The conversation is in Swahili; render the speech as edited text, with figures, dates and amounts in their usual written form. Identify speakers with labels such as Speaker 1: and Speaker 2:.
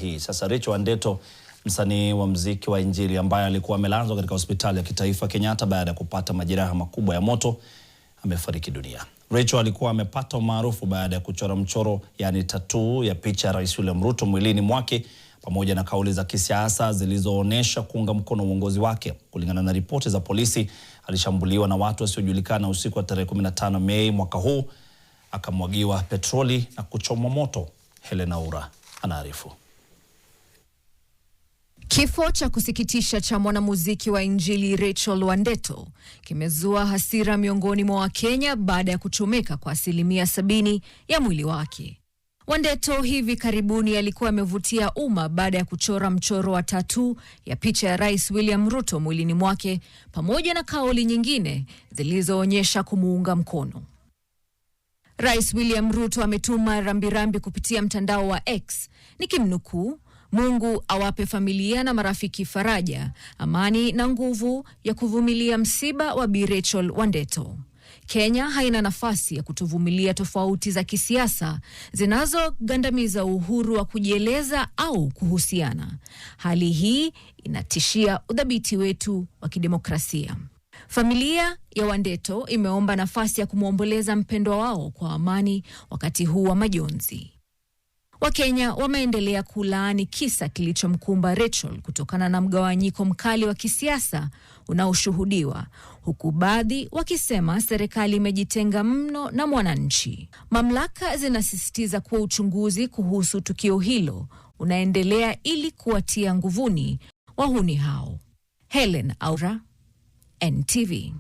Speaker 1: hii. Sasa Rachel Wandeto, msanii wa muziki wa Injili ambaye alikuwa amelazwa katika hospitali ya kitaifa Kenyatta baada ya kupata majeraha makubwa ya moto, amefariki dunia. Rachel alikuwa amepata umaarufu baada ya kuchora mchoro, yani tattoo, ya picha ya Rais William Ruto mwilini mwake, pamoja na kauli za kisiasa zilizoonesha kuunga mkono uongozi wake. Kulingana na ripoti za polisi, alishambuliwa na watu wasiojulikana usiku wa tarehe 15 Mei mwaka huu, akamwagiwa petroli na kuchomwa moto. Helen Aura anaarifu.
Speaker 2: Kifo cha kusikitisha cha mwanamuziki wa Injili Rachel Wandeto kimezua hasira miongoni mwa Wakenya baada ya kuchomeka kwa 70% ya mwili wake. Wandeto hivi karibuni alikuwa amevutia umma baada ya kuchora mchoro wa tattoo ya picha ya Rais William Ruto mwilini mwake, pamoja na kauli nyingine zilizoonyesha kumuunga mkono. Rais William Ruto ametuma rambirambi kupitia mtandao wa X, nikimnukuu: "Mungu awape familia na marafiki faraja, amani na nguvu ya kuvumilia msiba wa Bi Rachel Wandeto. Kenya haina nafasi ya kutuvumilia tofauti za kisiasa zinazogandamiza uhuru wa kujieleza au kuhusiana. Hali hii inatishia udhabiti wetu wa kidemokrasia." Familia ya Wandeto imeomba nafasi ya kumwomboleza mpendwa wao kwa amani wakati huu wa majonzi. Wakenya wameendelea kulaani kisa kilichomkumba Rachel kutokana na mgawanyiko mkali wa kisiasa unaoshuhudiwa, huku baadhi wakisema serikali imejitenga mno na mwananchi. Mamlaka zinasisitiza kuwa uchunguzi kuhusu tukio hilo unaendelea ili kuwatia nguvuni wahuni hao. Helen Aura, NTV.